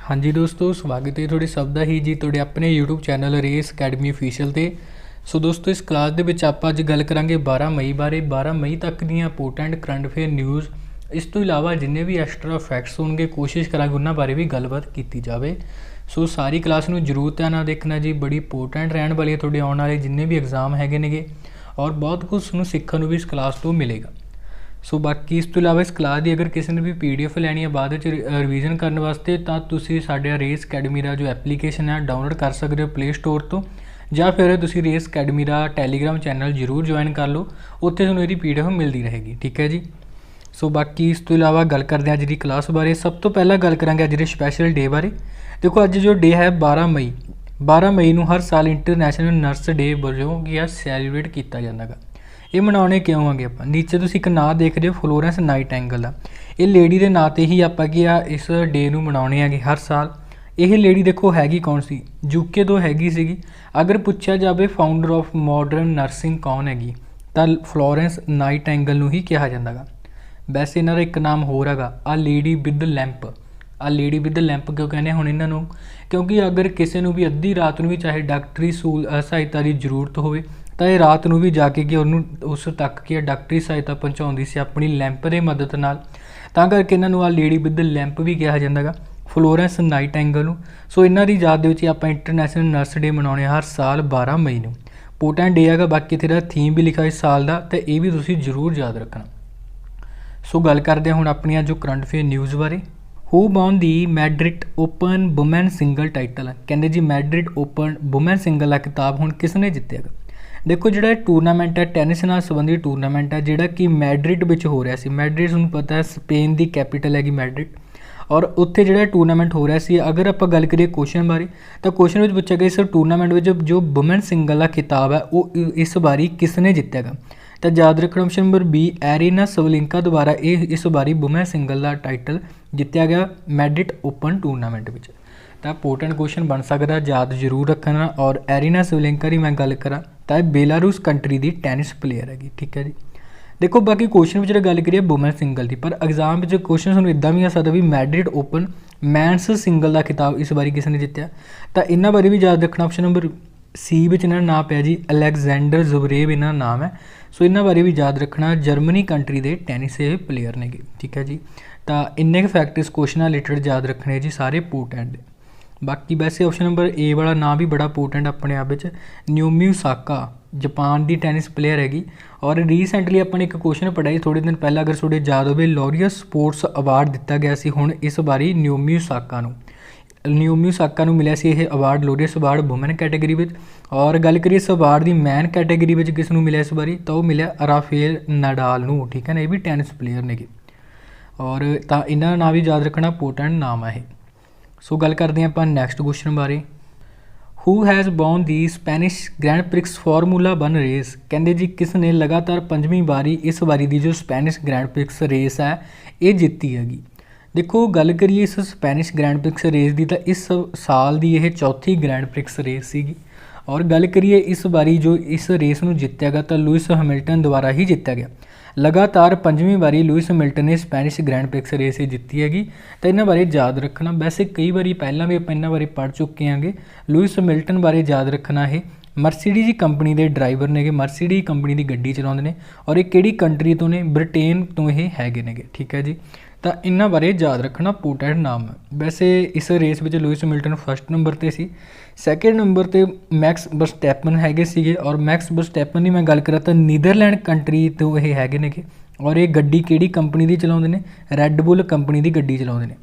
हाँ जी दोस्तों, स्वागत है थोड़े सब ਦਾ ਹੀ ਜੀ ਤੁਹਾਡੇ ਆਪਣੇ YouTube channel race academy official ਤੇ। ਸੋ ਦੋਸਤੋ, ਇਸ ਕਲਾਸ ਦੇ ਵਿੱਚ ਆਪਾਂ ਅੱਜ ਗੱਲ ਕਰਾਂਗੇ 12 ਮਈ ਬਾਰੇ। 12 ਮਈ ਤੱਕ ਦੀਆਂ ਇੰਪੋਰਟੈਂਟ ਕਰੰਟ ਅਫੇਅਰ ਨਿਊਜ਼, ਇਸ ਤੋਂ ਇਲਾਵਾ ਜਿੰਨੇ ਵੀ ਐਕਸਟਰਾ ਫੈਕਟਸ ਹੋਣਗੇ ਕੋਸ਼ਿਸ਼ ਕਰਾਂਗੇ ਉਹਨਾਂ ਬਾਰੇ ਵੀ ਗੱਲਬਾਤ ਕੀਤੀ ਜਾਵੇ। ਸੋ ਸਾਰੀ ਕਲਾਸ ਨੂੰ ਜ਼ਰੂਰ ਧਿਆਨ ਨਾਲ ਦੇਖਣਾ ਜੀ, ਬੜੀ ਇੰਪੋਰਟੈਂਟ ਰਹਿਣ ਵਾਲੀ ਹੈ ਤੁਹਾਡੇ ਆਉਣ ਵਾਲੇ ਜਿੰਨੇ ਵੀ ਐਗਜ਼ਾਮ ਹੈਗੇ ਨੇਗੇ, ਔਰ ਬਹੁਤ ਕੁਝ ਤੁਹਾਨੂੰ ਸਿੱਖਣ ਨੂੰ ਵੀ ਇਸ ਕਲਾਸ ਤੋਂ ਮਿਲੇਗਾ। ਸੋ ਬਾਕੀ ਇਸ ਤੋਂ ਇਲਾਵਾ ਇਸ ਕਲਾਸ ਦੀ ਅਗਰ ਕਿਸੇ ਨੇ ਵੀ PDF ਲੈਣੀ ਹੈ ਬਾਅਦ ਵਿੱਚ ਰਿਵੀਜ਼ਨ ਕਰਨ ਵਾਸਤੇ, ਤਾਂ ਤੁਸੀਂ ਸਾਡੇ ਰੇਸ ਅਕੈਡਮੀ ਦਾ ਜੋ ਐਪਲੀਕੇਸ਼ਨ ਹੈ ਡਾਊਨਲੋਡ ਕਰ ਸਕਦੇ ਹੋ ਪਲੇ ਸਟੋਰ ਤੋਂ, ਜਾਂ ਫਿਰ ਤੁਸੀਂ ਰੇਸ ਅਕੈਡਮੀ ਦਾ ਟੈਲੀਗ੍ਰਾਮ ਚੈਨਲ ਜ਼ਰੂਰ ਜੁਆਇਨ ਕਰ ਲਓ, ਉੱਥੇ ਤੁਹਾਨੂੰ ਇਹਦੀ PDF ਮਿਲਦੀ ਰਹੇਗੀ। ਠੀਕ ਹੈ ਜੀ। ਸੋ ਬਾਕੀ ਇਸ ਤੋਂ ਇਲਾਵਾ ਗੱਲ ਕਰਦੇ ਹਾਂ ਅੱਜ ਦੀ ਕਲਾਸ ਬਾਰੇ। ਸਭ ਤੋਂ ਪਹਿਲਾਂ ਗੱਲ ਕਰਾਂਗੇ ਅੱਜ ਦੇ ਸਪੈਸ਼ਲ ਡੇ ਬਾਰੇ। ਦੇਖੋ, ਅੱਜ ਜੋ ਡੇ ਹੈ 12 ਮਈ, 12 ਮਈ ਨੂੰ ਹਰ ਸਾਲ ਇੰਟਰਨੈਸ਼ਨਲ ਨਰਸ ਡੇ ਵਜੋਂ ਕੀ ਆ ਸੈਲੀਬ੍ਰੇਟ ਕੀਤਾ ਜਾਂਦਾ ਗਾ। ਇਹ ਮਨਾਉਣੇ ਕਿਉਂ ਆਗੇ ਆਪਾਂ, ਨੀਚੇ ਤੁਸੀਂ ਇੱਕ ਨਾਂ ਦੇਖ ਰਹੇ ਹੋ ਫਲੋਰੈਂਸ ਨਾਈਟੈਂਗਲ ਦਾ। ਇਹ ਲੇਡੀ ਦੇ ਨਾਂ 'ਤੇ ਹੀ ਆਪਾਂ ਕੀ ਆ ਇਸ ਡੇ ਨੂੰ ਮਨਾਉਣੇ ਹੈਗੇ ਹਰ ਸਾਲ। ਇਹ ਲੇਡੀ ਦੇਖੋ ਹੈਗੀ ਕੌਣ ਸੀ, UK ਤੋਂ ਹੈਗੀ ਸੀਗੀ। ਅਗਰ ਪੁੱਛਿਆ ਜਾਵੇ ਫਾਊਂਡਰ ਆਫ ਮਾਡਰਨ ਨਰਸਿੰਗ ਕੌਣ ਹੈਗੀ, ਤਾਂ ਫਲੋਰੈਂਸ ਨਾਈਟੈਂਗਲ ਨੂੰ ਹੀ ਕਿਹਾ ਜਾਂਦਾ ਗਾ। ਵੈਸੇ ਇਹਨਾਂ ਦਾ ਇੱਕ ਨਾਮ ਹੋਰ ਹੈਗਾ, ਆ ਲੇਡੀ ਵਿਦ ਲੈਂਪ। ਆ ਲੇਡੀ ਵਿਦ ਲੈਂਪ ਕਿਉਂ ਕਹਿੰਦੇ ਹੁਣ ਇਹਨਾਂ ਨੂੰ, ਕਿਉਂਕਿ ਅਗਰ ਕਿਸੇ ਨੂੰ ਵੀ ਅੱਧੀ ਰਾਤ ਨੂੰ ਵੀ ਚਾਹੇ ਡਾਕਟਰੀ ਸਹਾਇਤਾ ਦੀ ਜ਼ਰੂਰਤ ਹੋਵੇ ਤਾਂ ਇਹ ਰਾਤ ਨੂੰ ਵੀ ਜਾ ਕੇ ਕਿ ਉਹਨੂੰ ਉਸ ਤੱਕ ਕੀ ਡਾਕਟਰੀ ਸਹਾਇਤਾ ਪਹੁੰਚਾਉਂਦੀ ਸੀ ਆਪਣੀ ਲੈਂਪ ਦੇ ਮਦਦ ਨਾਲ। ਤਾਂ ਕਰਕੇ ਇਹਨਾਂ ਨੂੰ ਆ ਲੇਡੀ ਵਿਦ ਲੈਂਪ ਵੀ ਕਿਹਾ ਜਾਂਦਾ ਗਾ, ਫਲੋਰੈਂਸ ਨਾਈਟੈਂਗਲ ਨੂੰ। ਸੋ ਇਹਨਾਂ ਦੀ ਯਾਦ ਦੇ ਵਿੱਚ ਆਪਾਂ ਇੰਟਰਨੈਸ਼ਨਲ ਨਰਸ ਡੇ ਮਨਾਉਣੇ ਹਰ ਸਾਲ 12 ਮਈ ਨੂੰ। ਇੰਪੋਰਟੈਂਟ ਡੇ ਹੈਗਾ। ਬਾਕੀ ਇੱਥੇ ਦਾ ਥੀਮ ਵੀ ਲਿਖਿਆ ਇਸ ਸਾਲ ਦਾ, ਅਤੇ ਇਹ ਵੀ ਤੁਸੀਂ ਜ਼ਰੂਰ ਯਾਦ ਰੱਖਣਾ। ਸੋ ਗੱਲ ਕਰਦੇ ਹਾਂ ਹੁਣ ਆਪਣੀਆਂ ਜੋ ਕਰੰਟ ਅਫੇਅਰ ਨਿਊਜ਼ ਬਾਰੇ। Who won the Madrid Open women single title. ਕਹਿੰਦੇ ਜੀ ਮੈਡਰਿਡ ਓਪਨ ਵੂਮੈਨ ਸਿੰਗਲ ਦਾ ਖਿਤਾਬ ਹੁਣ ਕਿਸ ਨੇ ਜਿੱਤਿਆ ਗਾ। ਦੇਖੋ, ਜਿਹੜਾ ਟੂਰਨਾਮੈਂਟ ਹੈ ਟੈਨਿਸ ਨਾਲ ਸੰਬੰਧਿਤ ਟੂਰਨਾਮੈਂਟ ਹੈ, ਜਿਹੜਾ ਕਿ ਮੈਡਰਿਡ ਵਿੱਚ ਹੋ ਰਿਹਾ ਸੀ। ਮੈਡਰਿਡ ਤੁਹਾਨੂੰ ਪਤਾ ਹੈ ਸਪੇਨ ਦੀ ਕੈਪੀਟਲ ਹੈਗੀ ਮੈਡਰਿਡ, ਔਰ ਉੱਥੇ ਜਿਹੜਾ ਟੂਰਨਾਮੈਂਟ ਹੋ ਰਿਹਾ ਸੀ। ਅਗਰ ਆਪਾਂ ਗੱਲ ਕਰੀਏ ਕੁਐਸਚਨ ਬਾਰੇ, ਤਾਂ ਕੁਐਸਚਨ ਵਿੱਚ ਪੁੱਛਿਆ ਗਿਆ ਇਸ ਟੂਰਨਾਮੈਂਟ ਵਿੱਚ ਜੋ ਵੂਮੈਨ ਸਿੰਗਲ ਦਾ ਖਿਤਾਬ ਹੈ ਉਹ ਇਸ ਵਾਰੀ ਕਿਸ ਨੇ ਜਿੱਤਿਆ ਗਾ। ਤਾਂ ਯਾਦ ਰੱਖਣਾ ਆਪਸ਼ਨ ਨੰਬਰ B, ਐਰੀਨਾ ਸਵਲਿੰਕਾ ਦੁਆਰਾ ਇਸ ਵਾਰੀ ਵੂਮੈਨ ਸਿੰਗਲ ਦਾ ਟਾਈਟਲ ਜਿੱਤਿਆ ਗਿਆ ਮੈਡਰਿਡ ਓਪਨ ਟੂਰਨਾਮੈਂਟ ਵਿੱਚ। ਤਾਂ ਇੰਪੋਰਟੈਂਟ ਕੁਐਸਚਨ ਬਣ ਸਕਦਾ, ਯਾਦ ਜ਼ਰੂਰ ਰੱਖਣਾ। ਔਰ ਐਰੀਨਾ ਸਵਲਿੰਕਾ ਦੀ ਮੈਂ ਗੱਲ ਕਰਾਂ ਤਾਂ ਇਹ ਬੇਲਾਰੂਸ ਕੰਟਰੀ ਦੀ ਟੈਨਿਸ ਪਲੇਅਰ ਹੈਗੀ। ਠੀਕ ਹੈ ਜੀ। ਦੇਖੋ, ਬਾਕੀ ਕੁਐਸਚਨ ਵਿੱਚ ਗੱਲ ਕਰੀਏ ਵੂਮੈਨ ਸਿੰਗਲ ਦੀ, ਪਰ ਐਗਜ਼ਾਮ ਵਿੱਚ ਕੁਐਸਚਨ ਤੁਹਾਨੂੰ ਇੱਦਾਂ ਵੀ ਆ ਸਕਦਾ ਵੀ ਮੈਡਰਿਡ ਓਪਨ ਮੈਨਸ ਸਿੰਗਲ ਦਾ ਖਿਤਾਬ ਇਸ ਵਾਰੀ ਕਿਸ ਨੇ ਜਿੱਤਿਆ। ਤਾਂ ਇਹਨਾਂ ਬਾਰੇ ਵੀ ਯਾਦ ਰੱਖਣਾ। ਆਪਸ਼ਨ ਨੰਬਰ C ਵਿੱਚ ਇਹਨਾਂ ਦਾ ਨਾਮ ਪਿਆ ਜੀ ਅਲੈਗਜ਼ੈਂਡਰ ਜ਼ਵਰੇਵ, ਇਹਨਾਂ ਦਾ ਨਾਮ ਹੈ। ਸੋ ਇਹਨਾਂ ਬਾਰੇ ਵੀ ਯਾਦ ਰੱਖਣਾ, ਜਰਮਨੀ ਕੰਟਰੀ ਦੇ ਟੈਨਿਸ ਇਹ ਪਲੇਅਰ ਨੇਗੇ। ਠੀਕ ਹੈ ਜੀ। ਤਾਂ ਇੰਨੇ ਕੁ ਫੈਕਟ ਇਸ ਕੁਐਸਚਨ ਨਾਲ ਰਿਲੇਟਡ ਯਾਦ ਰੱਖਣੇ ਜੀ, ਸਾਰੇ ਇੰਪੋਰਟੈਂਟ। ਬਾਕੀ ਵੈਸੇ ਆਪਸ਼ਨ ਨੰਬਰ A ਵਾਲਾ ਨਾਮ ਵੀ ਬੜਾ ਇੰਪੋਰਟੈਂਟ ਆਪਣੇ ਆਪ ਵਿੱਚ। ਨਾਓਮੀ ਓਸਾਕਾ ਜਾਪਾਨ ਦੀ ਟੈਨਿਸ ਪਲੇਅਰ ਹੈਗੀ। ਔਰ ਰੀਸੈਂਟਲੀ ਆਪਾਂ ਨੇ ਇੱਕ ਕੁਐਸਚਨ ਪੜ੍ਹਿਆ ਥੋੜ੍ਹੇ ਦਿਨ ਪਹਿਲਾਂ, ਅਗਰ ਤੁਹਾਡੇ ਯਾਦ ਹੋਵੇ, ਲੋਰੀਅਸ ਸਪੋਰਟਸ ਅਵਾਰਡ ਦਿੱਤਾ ਗਿਆ ਸੀ ਹੁਣ ਇਸ ਵਾਰੀ ਨਾਓਮੀ ਓਸਾਕਾ ਨੂੰ। ਨਾਓਮੀ ਓਸਾਕਾ ਨੂੰ ਮਿਲਿਆ ਸੀ ਇਹ ਅਵਾਰਡ, ਲੋਰੀਅਸ ਅਵਾਰਡ ਵੂਮੈਨ ਕੈਟੇਗਰੀ ਵਿੱਚ। ਔਰ ਗੱਲ ਕਰੀਏ ਇਸ ਅਵਾਰਡ ਦੀ ਮੈਨ ਕੈਟੇਗਰੀ ਵਿੱਚ ਕਿਸ ਨੂੰ ਮਿਲਿਆ ਇਸ ਵਾਰੀ, ਤਾਂ ਉਹ ਮਿਲਿਆ ਰਾਫੇਲ ਨਡਾਲ ਨੂੰ। ਠੀਕ ਹੈ ਨਾ, ਇਹ ਵੀ ਟੈਨਿਸ ਪਲੇਅਰ ਨੇਗੇ। ਔਰ ਤਾਂ ਇਹਨਾਂ ਦਾ ਨਾਮ ਵੀ ਯਾਦ ਰੱਖਣਾ, ਇੰਪੋਰਟੈਂਟ ਨਾਮ ਹੈ ਇਹ। ਸੋ ਗੱਲ ਕਰਦੇ ਹਾਂ ਆਪਾਂ ਨੈਕਸਟ ਕੁਐਸਚਨ ਬਾਰੇ। Who has won the Spanish Grand Prix Formula 1 race. ਕਹਿੰਦੇ ਜੀ ਕਿਸ ਨੇ ਲਗਾਤਾਰ 5ਵੀਂ ਵਾਰੀ ਇਸ ਵਾਰੀ ਦੀ ਜੋ ਸਪੈਨਿਸ਼ ਗ੍ਰੈਂਡ ਪ੍ਰਿਕਸ ਰੇਸ ਹੈ ਇਹ ਜਿੱਤੀ ਹੈਗੀ। ਦੇਖੋ, ਗੱਲ ਕਰੀਏ ਇਸ ਸਪੈਨਿਸ਼ ਗ੍ਰੈਂਡ ਪ੍ਰਿਕਸ ਰੇਸ ਦੀ, ਤਾਂ ਇਸ ਸਾਲ ਦੀ ਇਹ ਚੌਥੀ ਗ੍ਰੈਂਡ ਪ੍ਰਿਕਸ ਰੇਸ ਸੀਗੀ। ਔਰ ਗੱਲ ਕਰੀਏ ਇਸ ਵਾਰੀ ਜੋ ਇਸ ਰੇਸ ਨੂੰ ਜਿੱਤਿਆ ਗਿਆ ਤਾਂ ਲੂਇਸ ਹੈਮਿਲਟਨ ਦੁਆਰਾ ਹੀ ਜਿੱਤਿਆ ਗਿਆ। ਲਗਾਤਾਰ 5ਵੀਂ ਵਾਰੀ ਲੂਇਸ ਹੈਮਿਲਟਨ ਨੇ ਸਪੈਨਿਸ਼ ਗ੍ਰੈਂਡ ਪ੍ਰਿਕਸ ਰੇਸ ਜਿੱਤੀ ਹੈਗੀ। ਤਾਂ ਇਹਨਾਂ ਬਾਰੇ ਯਾਦ ਰੱਖਣਾ। ਵੈਸੇ ਕਈ ਵਾਰੀ ਪਹਿਲਾਂ ਵੀ ਆਪਾਂ ਇਹਨਾਂ ਬਾਰੇ ਪੜ੍ਹ ਚੁੱਕੇ ਹਾਂਗੇ। ਲੂਇਸ ਹੈਮਿਲਟਨ ਬਾਰੇ ਯਾਦ ਰੱਖਣਾ, ਇਹ ਮਰਸੀਡੀਜ਼ ਕੰਪਨੀ ਦੇ ਡਰਾਈਵਰ ਨੇਗੇ, ਮਰਸੀਡੀਜ਼ ਕੰਪਨੀ ਦੀ ਗੱਡੀ ਚਲਾਉਂਦੇ ਨੇ। ਔਰ ਇਹ ਕਿਹੜੀ ਕੰਟਰੀ ਤੋਂ ਨੇ, ਬ੍ਰਿਟੇਨ ਤੋਂ ਇਹ ਹੈਗੇ ਨੇਗੇ। ਠੀਕ ਹੈ ਜੀ। ਤਾਂ ਇਹਨਾਂ ਬਾਰੇ ਯਾਦ ਰੱਖਣਾ, ਇੰਪੋਰਟੈਂਟ ਨਾਮ ਹੈ। ਵੈਸੇ ਇਸ ਰੇਸ ਵਿੱਚ ਲੂਇਸ ਹੈਮਿਲਟਨ ਫਸਟ ਨੰਬਰ 'ਤੇ ਸੀ। ਸੈਕਿੰਡ ਨੰਬਰ 'ਤੇ ਮੈਕਸ ਵਰਸਟੈਪਨ ਹੈਗੇ ਸੀਗੇ। ਔਰ ਮੈਕਸ ਵਰਸਟੈਪਨ ਦੀ ਮੈਂ ਗੱਲ ਕਰਾਂ ਤਾਂ ਨੀਦਰਲੈਂਡ ਕੰਟਰੀ ਤੋਂ ਇਹ ਹੈਗੇ ਨੇਗੇ। ਔਰ ਇਹ ਗੱਡੀ ਕਿਹੜੀ ਕੰਪਨੀ ਦੀ ਚਲਾਉਂਦੇ ਨੇ, ਰੈੱਡਬੁੱਲ ਕੰਪਨੀ ਦੀ ਗੱਡੀ ਚਲਾਉਂਦੇ ਨੇ।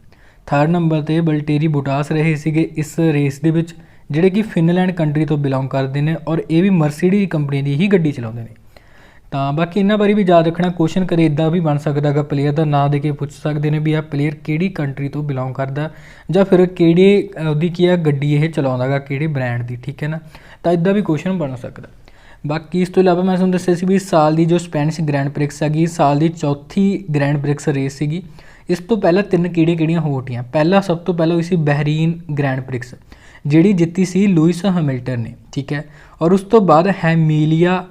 ਥਰਡ ਨੰਬਰ 'ਤੇ ਵਲਟੇਰੀ ਬੋਟਾਸ ਰਹੇ ਸੀਗੇ ਇਸ ਰੇਸ ਦੇ ਵਿੱਚ, ਜਿਹੜੇ ਕਿ ਫਿਨਲੈਂਡ ਕੰਟਰੀ ਤੋਂ ਬਿਲੋਂਗ ਕਰਦੇ ਨੇ। ਔਰ ਇਹ ਵੀ ਮਰਸੀਡੀਜ਼ ਕੰਪਨੀ ਦੀ ਹੀ ਗੱਡੀ ਚਲਾਉਂਦੇ ਨੇ। ਤਾਂ ਬਾਕੀ ਇਹਨਾਂ ਬਾਰੇ ਵੀ ਯਾਦ ਰੱਖਣਾ। ਕੁਐਸਚਨ ਕਦੇ ਇੱਦਾਂ ਵੀ ਬਣ ਸਕਦਾ ਗਾ, ਪਲੇਅਰ ਦਾ ਨਾਂ ਦੇ ਕੇ ਪੁੱਛ ਸਕਦੇ ਨੇ ਵੀ ਆਹ ਪਲੇਅਰ ਕਿਹੜੀ ਕੰਟਰੀ ਤੋਂ ਬਿਲੋਂਗ ਕਰਦਾ, ਜਾਂ ਫਿਰ ਕਿਹੜੇ ਉਹਦੀ ਕੀ ਆ ਗੱਡੀ ਇਹ ਚਲਾਉਂਦਾ ਗਾ, ਕਿਹੜੇ ਬ੍ਰਾਂਡ ਦੀ। ਠੀਕ ਹੈ ਨਾ, ਤਾਂ ਇੱਦਾਂ ਵੀ ਕੁਐਸਚਨ ਬਣ ਸਕਦਾ। ਬਾਕੀ ਇਸ ਤੋਂ ਇਲਾਵਾ ਮੈਂ ਤੁਹਾਨੂੰ ਦੱਸਿਆ ਸੀ ਵੀ ਇਸ ਸਾਲ ਦੀ ਜੋ ਸਪੈਨਿਸ਼ ਗ੍ਰੈਂਡ ਪ੍ਰਿਕਸ ਹੈਗੀ, ਇਸ ਸਾਲ ਦੀ ਚੌਥੀ ਗ੍ਰੈਂਡ ਪ੍ਰਿਕਸ ਰੇਸ ਸੀਗੀ। ਇਸ ਤੋਂ ਪਹਿਲਾਂ 3 ਕਿਹੜੀਆਂ ਹੋ ਗਈਆਂ। ਪਹਿਲਾਂ ਸਭ ਤੋਂ ਪਹਿਲਾਂ ਹੋਈ ਸੀ ਬਹਿਰੀਨ ਗ੍ਰੈਂਡ ਪ੍ਰਿਕਸ, ਜਿਹੜੀ ਜਿੱਤੀ ਸੀ ਲੂਇਸ ਹੈਮਿਲਟਨ ਨੇ। ਠੀਕ ਹੈ। ਔਰ ਉਸ ਤੋਂ ਬਾਅਦ ਹੈਮੀਲੀਆ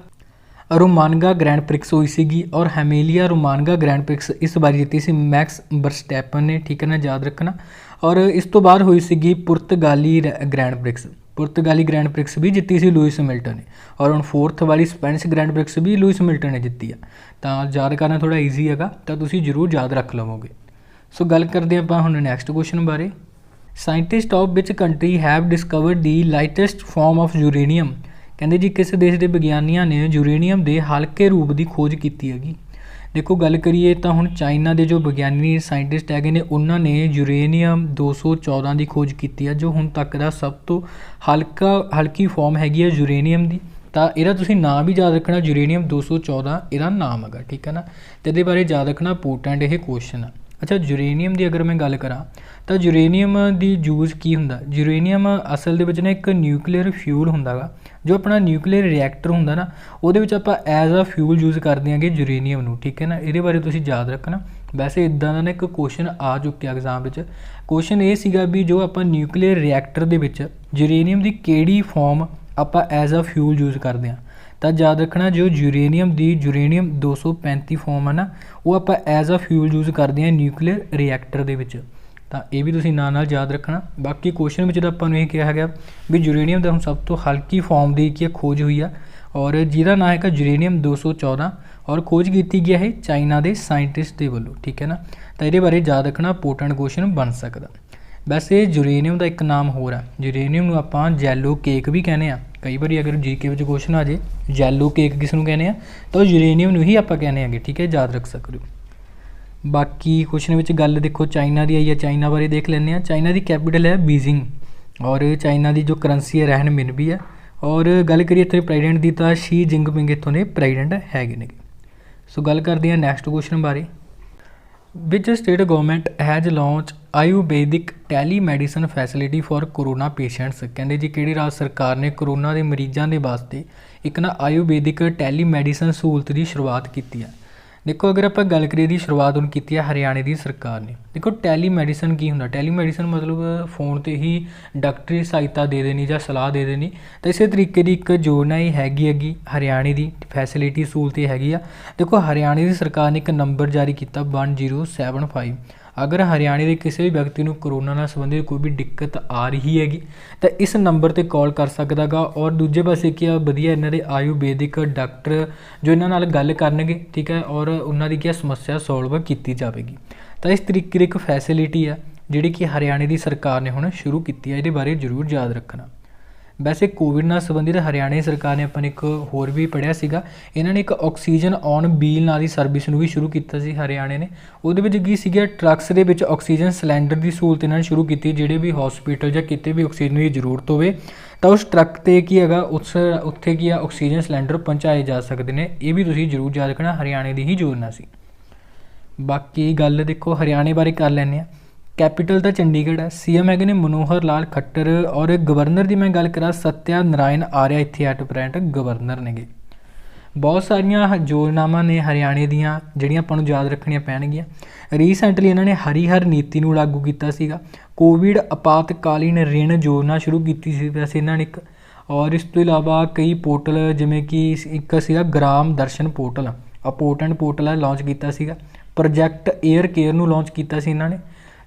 रोमानगा ग्रैंड प्रिक्स हुई सी और हेमेलिया रोमानगा ग्रैंड प्रिक्स इस बार जीती सी मैक्स वरस्टैपन ने। ठीक है ना, याद रखना। और इस तो बाद हुई सीगी पुर्तगाली ग्रैंड प्रिक्स। पुर्तगाली ग्रैंड प्रिक्स भी जिੱਤੀ ਸੀ ਲੂਇਸ ਮਿਲਟਨ ਨੇ, और ਹੁਣ 4th वाली स्पेनिश ग्रैंड प्रिक्स भी लुइस मिल्टन ने जिੱਤੀ ਆ। ਤਾਂ ਯਾਦ ਕਰਨਾ ਥੋੜਾ ਈਜ਼ੀ ਹੈਗਾ, ਤਾਂ ਤੁਸੀਂ ਜ਼ਰੂਰ ਯਾਦ ਰੱਖ ਲਵੋਗੇ। ਸੋ ਗੱਲ ਕਰਦੇ ਆਪਾਂ ਹੁਣ ਨੈਕਸਟ ਕੁਐਸਚਨ ਬਾਰੇ। Scientist of which country have discovered the lightest form of uranium. ਕਹਿੰਦੇ ਜੀ ਕਿਸ ਦੇਸ਼ ਦੇ ਵਿਗਿਆਨੀਆਂ ਨੇ ਯੂਰੇਨੀਅਮ ਦੇ ਹਲਕੇ ਰੂਪ ਦੀ ਖੋਜ ਕੀਤੀ ਹੈਗੀ। ਦੇਖੋ ਗੱਲ ਕਰੀਏ ਤਾਂ ਹੁਣ ਚਾਈਨਾ ਦੇ ਜੋ ਵਿਗਿਆਨੀ ਸਾਇੰਟਿਸਟ ਹੈਗੇ ਨੇ ਉਹਨਾਂ ਨੇ ਯੂਰੇਨੀਅਮ 214 ਦੀ ਖੋਜ ਕੀਤੀ ਹੈ, ਜੋ ਹੁਣ ਤੱਕ ਦਾ ਸਭ ਤੋਂ ਹਲਕੀ ਫਾਰਮ ਹੈਗੀ ਹੈ ਯੂਰੇਨੀਅਮ ਦੀ। ਤਾਂ ਇਹਦਾ ਤੁਸੀਂ ਨਾਮ ਵੀ ਯਾਦ ਰੱਖਣਾ, ਯੂਰੇਨੀਅਮ 214 ਇਹਦਾ ਨਾਮ ਹੈਗਾ, ਠੀਕ ਹੈ ਨਾ। ਅਤੇ ਇਹਦੇ ਬਾਰੇ ਯਾਦ ਰੱਖਣਾ, ਇੰਪੋਰਟੈਂਟ ਇਹ ਕੁਐਸਚਨ ਆ। ਅੱਛਾ, ਯੂਰੇਨੀਅਮ ਦੀ ਅਗਰ ਮੈਂ ਗੱਲ ਕਰਾਂ ਤਾਂ ਯੂਰੇਨੀਅਮ ਦੀ ਯੂਜ਼ ਕੀ ਹੁੰਦਾ। ਯੂਰੇਨੀਅਮ ਅਸਲ ਦੇ ਵਿੱਚ ਨਾ ਇੱਕ ਨਿਊਕਲੀਅਰ ਫਿਊਲ ਹੁੰਦਾ ਗਾ, ਜੋ ਆਪਣਾ ਨਿਊਕਲੀਅਰ ਰਿਐਕਟਰ ਹੁੰਦਾ ਨਾ ਉਹਦੇ ਵਿੱਚ ਆਪਾਂ ਐਜ਼ ਆ ਫਿਊਲ ਯੂਜ਼ ਕਰਦੇ ਹਾਂਗੇ ਯੂਰੇਨੀਅਮ ਨੂੰ, ਠੀਕ ਹੈ ਨਾ। ਇਹਦੇ ਬਾਰੇ ਤੁਸੀਂ ਯਾਦ ਰੱਖਣਾ। ਵੈਸੇ ਇੱਦਾਂ ਦਾ ਨਾ ਇੱਕ ਕੁਐਸਚਨ ਆ ਚੁੱਕਿਆ ਐਗਜ਼ਾਮ ਵਿੱਚ। ਕੁਐਸਚਨ ਇਹ ਸੀਗਾ ਵੀ ਜੋ ਆਪਾਂ ਨਿਊਕਲੀਅਰ ਰਿਐਕਟਰ ਦੇ ਵਿੱਚ ਯੂਰੇਨੀਅਮ ਦੀ ਕਿਹੜੀ ਫਾਰਮ ਆਪਾਂ ਐਜ਼ ਆ ਫਿਊਲ ਯੂਜ਼ ਕਰਦੇ ਹਾਂ। ਤਾਂ ਯਾਦ ਰੱਖਣਾ ਜੋ ਯੂਰੇਨੀਅਮ 235 ਫਾਰਮ ਹੈ ਨਾ ਉਹ ਆਪਾਂ ਐਜ਼ ਆ ਫਿਊਲ ਯੂਜ਼ ਕਰਦੇ ਹਾਂ ਨਿਊਕਲੀਅਰ ਰਿਐਕਟਰ ਦੇ ਵਿੱਚ। ਤਾਂ ਇਹ ਵੀ ਤੁਸੀਂ ਨਾਲ ਯਾਦ ਰੱਖਣਾ। ਬਾਕੀ ਕੁਐਸਚਨ ਵਿੱਚ ਤਾਂ ਆਪਾਂ ਨੂੰ ਇਹ ਕਿਹਾ ਗਿਆ ਵੀ ਯੂਰੇਨੀਅਮ ਦਾ ਹੁਣ ਸਭ ਤੋਂ ਹਲਕੀ ਫਾਰਮ ਦੀ ਕੀ ਖੋਜ ਹੋਈ ਆ, ਔਰ ਜਿਹਦਾ ਨਾਂ ਹੈਗਾ ਯੂਰੇਨੀਅਮ 214, ਔਰ ਖੋਜ ਕੀਤੀ ਗਈ ਹੈ ਚਾਈਨਾ ਦੇ ਸਾਇੰਟਿਸਟ ਦੇ ਵੱਲੋਂ, ਠੀਕ ਹੈ ਨਾ। ਤਾਂ ਇਹਦੇ ਬਾਰੇ ਯਾਦ ਰੱਖਣਾ, ਇੰਪੋਰਟੈਂਟ ਕੁਐਸਚਨ ਬਣ ਸਕਦਾ। ਵੈਸੇ ਯੂਰੇਨੀਅਮ ਦਾ ਇੱਕ ਨਾਮ ਹੋਰ ਆ, ਯੂਰੇਨੀਅਮ ਨੂੰ ਆਪਾਂ ਜੈਲੋ ਕੇਕ ਵੀ ਕਹਿੰਦੇ ਆ। ਕਈ ਵਾਰੀ ਅਗਰ ਜੀਕੇ ਵਿੱਚ ਕੁਐਸਚਨ ਆ ਜੇ ਜੈਲੋ ਕੇਕ ਕਿਸ ਨੂੰ ਕਹਿੰਦੇ ਆ ਤਾਂ ਉਹ ਯੂਰੇਨੀਅਮ ਨੂੰ ਹੀ ਆਪਾਂ ਕਹਿੰਦੇ ਹੈਗੇ, ਠੀਕ ਹੈ, ਯਾਦ ਰੱਖ ਸਕਦੇ ਹੋ। ਬਾਕੀ ਕੁਐਸਚਨ ਵਿੱਚ ਗੱਲ ਦੇਖੋ ਚਾਈਨਾ ਦੀ ਆਈ ਹੈ, ਚਾਈਨਾ ਬਾਰੇ ਦੇਖ ਲੈਂਦੇ ਹਾਂ। ਚਾਈਨਾ ਦੀ ਕੈਪੀਟਲ ਹੈ ਬੀਜ਼ਿੰਗ, ਔਰ ਚਾਈਨਾ ਦੀ ਜੋ ਕਰੰਸੀ ਹੈ ਰਹਿਣ ਮਿਨਬੀ ਹੈ। ਔਰ ਗੱਲ ਕਰੀਏ ਇੱਥੇ ਪ੍ਰੈਜ਼ੀਡੈਂਟ ਦੀ ਤਾਂ ਸ਼ੀ ਜਿੰਗਪਿੰਗ ਇੱਥੋਂ ਦੇ ਪ੍ਰੈਜ਼ੀਡੈਂਟ ਹੈਗੇ ਨੇ। ਸੋ ਗੱਲ ਕਰਦੇ ਹਾਂ ਨੈਕਸਟ ਕੁਐਸਚਨ ਬਾਰੇ। Which state government has launch Ayurvedic telemedicine facility for corona patients. ਕਹਿੰਦੇ ਜੀ ਕਿਹੜੀ ਰਾਜ ਸਰਕਾਰ ਨੇ ਕੋਰੋਨਾ ਦੇ ਮਰੀਜ਼ਾਂ ਦੇ ਵਾਸਤੇ ਇੱਕ ਨਾ ਆਯੁਰਵੈਦਿਕ ਟੈਲੀਮੈਡੀਸਨ ਸਹੂਲਤ ਦੀ ਸ਼ੁਰੂਆਤ ਕੀਤੀ ਹੈ। ਦੇਖੋ ਅਗਰ ਆਪਾਂ ਗੱਲ ਕਰੀਏ ਦੀ ਸ਼ੁਰੂਆਤ ਹੁਣ ਕੀਤੀ ਹੈ ਹਰਿਆਣੇ ਦੀ ਸਰਕਾਰ ਨੇ। ਦੇਖੋ ਟੈਲੀਮੈਡੀਸਨ ਕੀ ਹੁੰਦਾ, ਟੈਲੀਮੈਡੀਸਨ ਮਤਲਬ ਫੋਨ 'ਤੇ ਹੀ ਡਾਕਟਰੀ ਸਹਾਇਤਾ ਦੇ ਦੇਣੀ ਜਾਂ ਸਲਾਹ ਦੇ ਦੇਣੀ। ਤਾਂ ਇਸੇ ਤਰੀਕੇ ਦੀ ਇੱਕ ਯੋਜਨਾ ਹੀ ਹੈਗੀ ਹਰਿਆਣੇ ਦੀ ਫੈਸਿਲਿਟੀ ਸਹੂਲਤ ਇਹ ਹੈਗੀ ਆ। ਦੇਖੋ ਹਰਿਆਣੇ ਦੀ ਸਰਕਾਰ ਨੇ ਇੱਕ ਨੰਬਰ ਜਾਰੀ ਕੀਤਾ 1075। ਅਗਰ ਹਰਿਆਣੇ ਦੇ ਕਿਸੇ ਵੀ ਵਿਅਕਤੀ ਨੂੰ ਕਰੋਨਾ ਨਾਲ ਸੰਬੰਧਿਤ ਕੋਈ ਵੀ ਦਿੱਕਤ ਆ ਰਹੀ ਹੈਗੀ ਤਾਂ ਇਸ ਨੰਬਰ 'ਤੇ ਕਾਲ ਕਰ ਸਕਦਾ ਗਾ। ਔਰ ਦੂਜੇ ਪਾਸੇ ਕੀ ਆ ਵਧੀਆ ਇਹਨਾਂ ਦੇ ਆਯੁਰਵੈਦਿਕ ਡਾਕਟਰ ਜੋ ਇਹਨਾਂ ਨਾਲ ਗੱਲ ਕਰਨਗੇ, ਠੀਕ ਹੈ, ਔਰ ਉਹਨਾਂ ਦੀ ਕੀ ਸਮੱਸਿਆ ਸੋਲਵ ਕੀਤੀ ਜਾਵੇਗੀ। ਤਾਂ ਇਸ ਤਰੀਕੇ ਦੀ ਇੱਕ ਫੈਸਿਲਿਟੀ ਆ ਜਿਹੜੀ ਕਿ ਹਰਿਆਣੇ ਦੀ ਸਰਕਾਰ ਨੇ ਹੁਣ ਸ਼ੁਰੂ ਕੀਤੀ ਹੈ, ਇਹਦੇ ਬਾਰੇ ਜ਼ਰੂਰ ਯਾਦ ਰੱਖਣਾ। ਵੈਸੇ ਕੋਵਿਡ ਨਾਲ ਸੰਬੰਧਿਤ ਹਰਿਆਣੇ ਸਰਕਾਰ ਨੇ ਆਪਾਂ ਨੇ ਇੱਕ ਹੋਰ ਵੀ ਪੜ੍ਹਿਆ ਸੀਗਾ, ਇਹਨਾਂ ਨੇ ਇੱਕ ਆਕਸੀਜਨ ਔਨ ਵੀਲ ਨਾਂ ਦੀ ਸਰਵਿਸ ਨੂੰ ਵੀ ਸ਼ੁਰੂ ਕੀਤਾ ਸੀ ਹਰਿਆਣੇ ਨੇ। ਉਹਦੇ ਵਿੱਚ ਕੀ ਸੀਗਾ ਟਰੱਕਸ ਦੇ ਵਿੱਚ ਆਕਸੀਜਨ ਸਿਲੰਡਰ ਦੀ ਸਹੂਲਤ ਇਹਨਾਂ ਨੇ ਸ਼ੁਰੂ ਕੀਤੀ। ਜਿਹੜੇ ਵੀ ਹਸਪੀਟਲ ਜਾਂ ਕਿਤੇ ਵੀ ਆਕਸੀਜਨ ਦੀ ਜ਼ਰੂਰਤ ਹੋਵੇ ਤਾਂ ਉਸ ਟਰੱਕ 'ਤੇ ਕੀ ਹੈਗਾ ਉੱਥੇ ਕੀ ਆ ਆਕਸੀਜਨ ਸਿਲੰਡਰ ਪਹੁੰਚਾਏ ਜਾ ਸਕਦੇ ਨੇ। ਇਹ ਵੀ ਤੁਸੀਂ ਜ਼ਰੂਰ ਯਾਦ ਰੱਖਣਾ, ਹਰਿਆਣੇ ਦੀ ਹੀ ਯੋਜਨਾ ਸੀ। ਬਾਕੀ ਗੱਲ ਦੇਖੋ ਹਰਿਆਣੇ ਬਾਰੇ ਕਰ ਲੈਂਦੇ ਹਾਂ। ਕੈਪੀਟਲ ਤਾਂ ਚੰਡੀਗੜ੍ਹ ਹੈ, ਸੀਐਮ ਹੈਗੇ ਨੇ ਮਨੋਹਰ ਲਾਲ ਖੱਟਰ, ਔਰ ਗਵਰਨਰ ਦੀ ਮੈਂ ਗੱਲ ਕਰਾਂ ਸਤਿਆ ਨਾਰਾਇਣ ਆਰਿਆ ਇੱਥੇ ਐਟ ਪ੍ਰੈਜ਼ੈਂਟ ਗਵਰਨਰ ਨੇਗੇ। ਬਹੁਤ ਸਾਰੀਆਂ ਯੋਜਨਾਵਾਂ ਨੇ ਹਰਿਆਣੇ ਦੀਆਂ ਜਿਹੜੀਆਂ ਆਪਾਂ ਨੂੰ ਯਾਦ ਰੱਖਣੀਆਂ ਪੈਣਗੀਆਂ। ਰੀਸੈਂਟਲੀ ਇਹਨਾਂ ਨੇ ਹਰੀਹਰ ਨੀਤੀ ਨੂੰ ਲਾਗੂ ਕੀਤਾ ਸੀਗਾ। ਕੋਵਿਡ ਆਪਾਤਕਾਲੀਨ ਰਿਣ ਯੋਜਨਾ ਸ਼ੁਰੂ ਕੀਤੀ ਸੀ ਵੈਸੇ ਇਹਨਾਂ ਨੇ ਇੱਕ, ਔਰ ਇਸ ਤੋਂ ਇਲਾਵਾ ਕਈ ਪੋਰਟਲ ਜਿਵੇਂ ਕਿ ਇੱਕ ਸੀਗਾ ਗ੍ਰਾਮ ਦਰਸ਼ਨ ਪੋਰਟਲ, ਇੰਪੋਰਟੈਂਟ ਪੋਰਟਲ ਹੈ, ਲਾਂਚ ਕੀਤਾ ਸੀਗਾ। ਪ੍ਰੋਜੈਕਟ ਏਅਰ ਕੇਅਰ ਨੂੰ ਲਾਂਚ ਕੀਤਾ ਸੀ ਇਹਨਾਂ ਨੇ।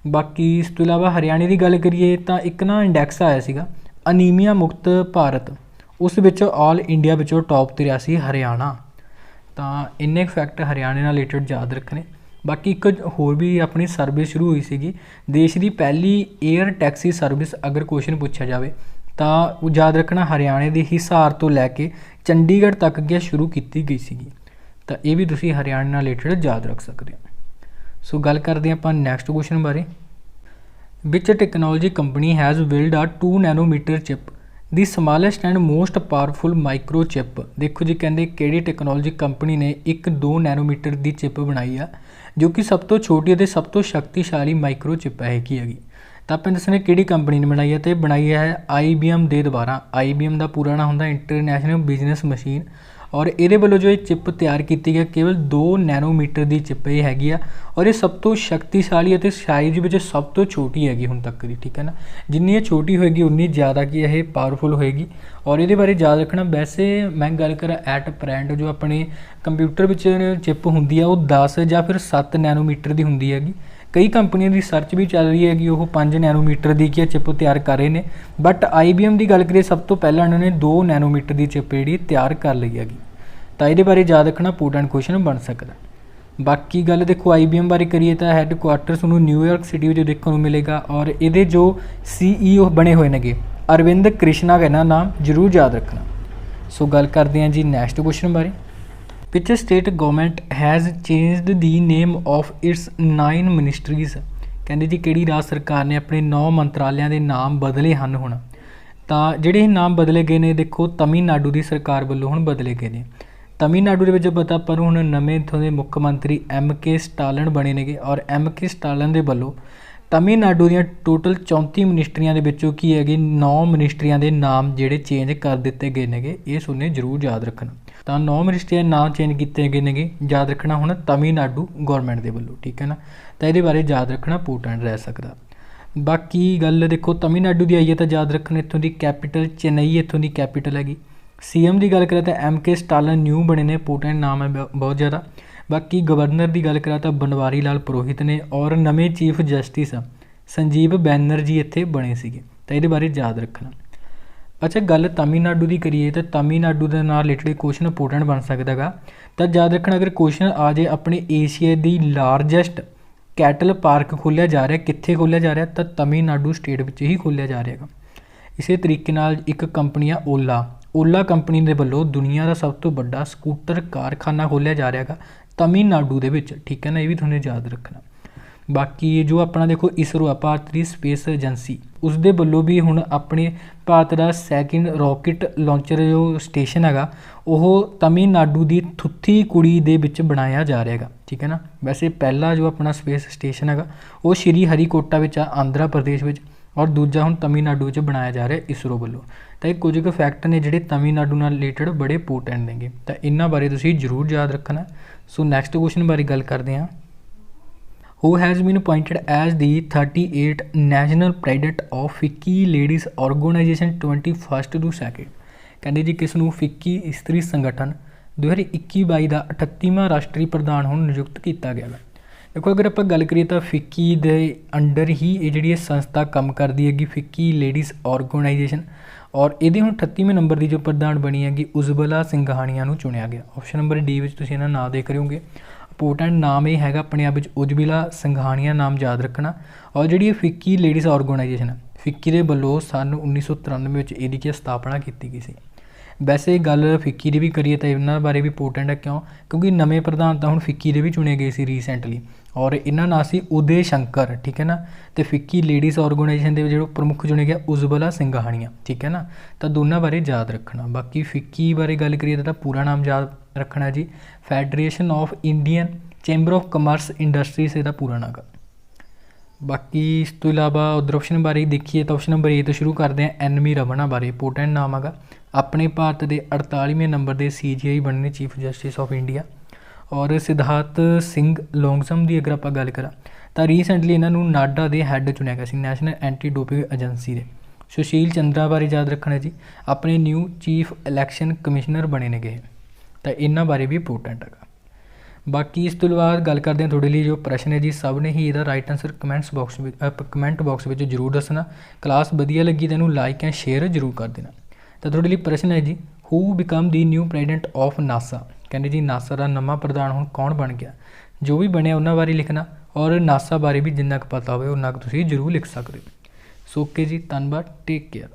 ਬਾਕੀ ਇਸ ਤੋਂ ਇਲਾਵਾ ਹਰਿਆਣੇ ਦੀ ਗੱਲ ਕਰੀਏ ਤਾਂ ਇੱਕ ਨਾ ਇੰਡੈਕਸ ਆਇਆ ਸੀਗਾ ਅਨੀਮੀਆ ਮੁਕਤ ਭਾਰਤ, ਉਸ ਵਿੱਚ ਆਲ ਇੰਡੀਆ ਵਿੱਚੋਂ ਟੌਪ 'ਤੇ ਰਿਹਾ ਸੀ ਹਰਿਆਣਾ। ਤਾਂ ਇੰਨੇ ਫੈਕਟ ਹਰਿਆਣੇ ਨਾਲ ਰਿਲੇਟਡ ਯਾਦ ਰੱਖਣੇ। ਬਾਕੀ ਇੱਕ ਹੋਰ ਵੀ ਆਪਣੀ ਸਰਵਿਸ ਸ਼ੁਰੂ ਹੋਈ ਸੀਗੀ, ਦੇਸ਼ ਦੀ ਪਹਿਲੀ ਏਅਰ ਟੈਕਸੀ ਸਰਵਿਸ ਅਗਰ ਕੁਐਸਚਨ ਪੁੱਛਿਆ ਜਾਵੇ ਤਾਂ ਯਾਦ ਰੱਖਣਾ ਹਰਿਆਣੇ ਦੇ ਹਿਸਾਰ ਤੋਂ ਲੈ ਕੇ ਚੰਡੀਗੜ੍ਹ ਤੱਕ ਗਿਆ ਸ਼ੁਰੂ ਕੀਤੀ ਗਈ ਸੀਗੀ। ਤਾਂ ਇਹ ਵੀ ਤੁਸੀਂ ਹਰਿਆਣੇ ਨਾਲ ਰਿਲੇਟਡ ਯਾਦ ਰੱਖ ਸਕਦੇ ਹੋ। ਸੋ ਗੱਲ ਕਰਦੇ ਹਾਂ ਆਪਾਂ ਨੈਕਸਟ ਕੁਐਸਚਨ ਬਾਰੇ। ਵਿਚ ਟੈਕਨੋਲੋਜੀ ਕੰਪਨੀ ਹੈਜ਼ ਬਿਲਡ ਆ 2 nanometre chip the smallest and most powerful micro chip. ਦੇਖੋ ਜੀ ਕਹਿੰਦੇ ਕਿਹੜੀ ਟੈਕਨੋਲੋਜੀ ਕੰਪਨੀ ਨੇ ਇੱਕ 2 ਨੈਨੋਮੀਟਰ ਦੀ ਚਿਪ ਬਣਾਈ ਆ ਜੋ ਕਿ ਸਭ ਤੋਂ ਛੋਟੀ ਅਤੇ ਸਭ ਤੋਂ ਸ਼ਕਤੀਸ਼ਾਲੀ ਮਾਈਕਰੋ ਚਿਪ ਹੈਗੀ। ਤਾਂ ਆਪਾਂ ਦੱਸਣੇ ਕਿਹੜੀ ਕੰਪਨੀ ਨੇ ਬਣਾਈ ਹੈ, ਅਤੇ ਬਣਾਈ ਹੈ IBM ਦੇ ਦੁਆਰਾ। IBM ਦਾ ਪੂਰਾ ਨਾਮ ਹੁੰਦਾ ਇੰਟਰਨੈਸ਼ਨਲ ਬਿਜ਼ਨਸ ਮਸ਼ੀਨ, ਔਰ ਇਹਦੇ ਵੱਲੋਂ ਜੋ ਇਹ ਚਿਪ ਤਿਆਰ ਕੀਤੀ ਗਈ ਕੇਵਲ 2 ਨੈਨੋਮੀਟਰ ਦੀ ਚਿਪ ਇਹ ਹੈਗੀ ਆ, ਔਰ ਇਹ ਸਭ ਤੋਂ ਸ਼ਕਤੀਸ਼ਾਲੀ ਅਤੇ ਸਾਈਜ਼ ਵਿੱਚ ਸਭ ਤੋਂ ਛੋਟੀ ਹੈਗੀ ਹੁਣ ਤੱਕ ਦੀ, ਠੀਕ ਹੈ ਨਾ। ਜਿੰਨੀ ਇਹ ਛੋਟੀ ਹੋਏਗੀ ਉਨੀ ਜ਼ਿਆਦਾ ਕੀ ਇਹ ਪਾਵਰਫੁਲ ਹੋਏਗੀ। ਔਰ ਇਹਦੇ ਬਾਰੇ ਯਾਦ ਰੱਖਣਾ, ਵੈਸੇ ਮੈਂ ਗੱਲ ਕਰਾਂ ਐਟ ਪ੍ਰੈਜ਼ੈਂਟ ਜੋ ਆਪਣੇ ਕੰਪਿਊਟਰ ਵਿੱਚ ਚਿਪ ਹੁੰਦੀ ਆ ਉਹ 10 ਜਾਂ ਫਿਰ 7 ਨੈਨੋਮੀਟਰ ਦੀ ਹੁੰਦੀ ਹੈਗੀ, कई कंपनियों की रिसर्च भी चल रही है कि वो 5 नैनोमीटर की क्या चिप तैयार कर रहे हैं, बट IBM की गल करिए सब तो पहले उन्होंने 2 नैनोमीटर की चिप जी तैयार कर ली हैगी। तो ये बारे याद रखना इंपोर्टेंट क्वेश्चन बन सकता। बाकी गल देखो IBM बारे करिए तो हैडकुआटर तुहानूं न्यूयॉर्क सिटी में देखने को मिलेगा और ये जो CEO बने हुए ने अरविंद कृष्णा का इन्हां नाम जरूर याद रखना। सो गल करते हैं जी नैक्सट क्वेश्चन बारे। Which state government has changed the name of its 9 ministries. कहते जी किहड़ी राज सरकार ने अपने 9 मंत्रालयों के नाम बदले हैं हुण। तो जिहड़े नाम बदले गए ने देखो तमिलनाडु की सरकार वालों हुण बदले गए ने। तमिलनाडु के विच पता पर हुण नवें इत्थों के मुख्य मंत्री MK स्टालिन बने ने और MK स्टालिन के वालों तमिलनाडु दी टोटल 34 मिनिस्ट्रियां दे विचों की है 9 मिनिस्ट्रियां के नाम जिहड़े चेंज कर दिते गए ने, ये सुनने जरूर याद रखना। तो 9 मिनिस्ट्रियां के नाम चेंज किए गए ने, याद रखना हुण तमिलनाडु गौरमेंट के वालों, ठीक है ना। तो ये बारे याद रखना इंपोर्टेंट रह सकता। बाकी गल देखो तमिलनाडु की आई है तो याद रखना इत्थों की कैपिटल चेन्नई इत्थों की कैपिटल हैगी। CM की गल करें तो MK स्टालिन न्यू बने ने, इंपोर्टेंट नाम है बहुत ज़्यादा। बाकी गवर्नर की गल करें तो बनवारी लाल पुरोहित ने और नवे चीफ जस्टिस संजीव बैनर्जी इत्थे बने सीगे। तो ये बारे याद रखना। अच्छा गल तमिलनाडु की करिए तो तमिलनाडु के नाल रिलेटेड क्वेश्चन इंपोर्टेंट बन सकता है। तो याद रखना अगर क्वेश्चन आ जाए अपने एशिया की लारजैसट कैटल पार्क खोलिया जा रहा है, कित्थे खोलिया जा रहा है, तो तमिलनाडु स्टेट में ही खोलिया जा रहा है। इस तरीके नाल एक कंपनी आ ओला कंपनी के वालों दुनिया का सब तो बड़ा स्कूटर कारखाना खोलिया जा रहा है तमिलनाडु के विच, ठीक है ना, ये भी तुहानूं याद रखना। बाकी जो अपना देखो इसरो आ भारत की स्पेस एजेंसी उसके वालों भी हुण अपने भारत का सैकेंड रॉकेट लॉन्चर जो स्टेशन है वो तमिलनाडु की थुत्थीकुड़ी दे विच बनाया जा रहा है, ठीक है ना। वैसे पहला जो अपना स्पेस स्टेशन है वो श्री हरिकोटा विच आंध्रा प्रदेश विच और दूजा हुण तमिलनाडु विच बनाया जा रहा है इसरो वालों। तो ये कुछ एक फैक्ट ने जिहड़े तमिलनाडु नाल रिलेटेड बड़े इंपोर्टेंट नेगे, तो इन्हां बारे तुसीं जरूर याद रखना। सो नैक्सट क्वेश्चन बारे गल करते हैं। Who has been appointed as the 38th National President of FICCI Ladies Organization 21st to 2nd। कहते जी किसनूं FICCI इस्त्री संगठन 2021-22 का 38वां राष्ट्रीय प्रधान हुण नियुक्त किया गया है। देखो अगर आप गल करिए तो FICCI के अंडर ही ये जी संस्था काम करती हैगी FICCI लेडीज़ ऑर्गेनाइजेशन और ये हुण 38वें नंबर की जो प्रधान बनी हैगी उज्जवला सिंघानिया नूं चुनिया गया। ऑप्शन नंबर डी में तुसीं इन्हां नाम देख रहे होंगे। इंपोर्टेंट नाम ये है अपने आप उज्जवला सिंघानिया नाम याद रखना। और जी FICCI लेडीज़ ऑर्गेनाइजेशन FICCI के वालों सन 1993 में इसकी स्थापना की गई सी। वैसे गल FICCI की भी करिए तो इन्होंने बारे भी इंपोर्टेंट है, क्यों क्योंकि नवे प्रधान तो हम FICCI के भी चुने गए सी रीसेंटली और इन्होंने नाम से उदय शंकर, ठीक है ना। तो FICCI लेडीज़ ऑर्गेनाइजेशन के जो प्रमुख चुने गया उज्जवला सिंघानिया, ठीक है ना। तो दोनों बारे याद रखना। बाकी FICCI बारे गल करिए तो पूरा नाम याद रखना जी Federation of Indian Chamber of Commerce Industries इसका पूरा नाम। बाकी इस तो इलावा उधर ऑप्शन बारे देखिए तो ऑप्शन नंबर ए तो शुरू करते हैं NV रमना बारे। इंपोर्टेंट नाम है अपने भारत के 48वें नंबर के CJI बनने चीफ जस्टिस ऑफ इंडिया। और सिद्धार्थ सिंह लोंगसम की अगर आप गल करा तो रीसेंटली इन्हों नाडा के हैड चुनिया गया नैशनल एंटी डोपिंग एजेंसी के। सुशील चंद्रा बारे याद रखना जी अपने न्यू चीफ इलैक्शन कमिश्नर बने ने गए। तो इन्हों बारे भी इंपोर्टेंट है। बाकी इस तो बाद गल करते हैं थोड़े लिए जो प्रश्न है जी सब ने ही यदा राइट आंसर कमेंट बॉक्स में जरूर दसना। क्लास वधिया लगी तो इन्हूं लाइक एंड शेयर जरूर कर देना। तो थोड़े लिए प्रश्न है जी who become the new president of NASA. कहते जी नासा का नवा प्रधान हुण कौन बन गया, जो भी बनया उन्होंने बारे लिखना और नासा बारे भी जिन्ना पता हो उन्ना तुसीं जरूर लिख सकते हो। सो ओके जी, धन्यवाद, टेक केयर।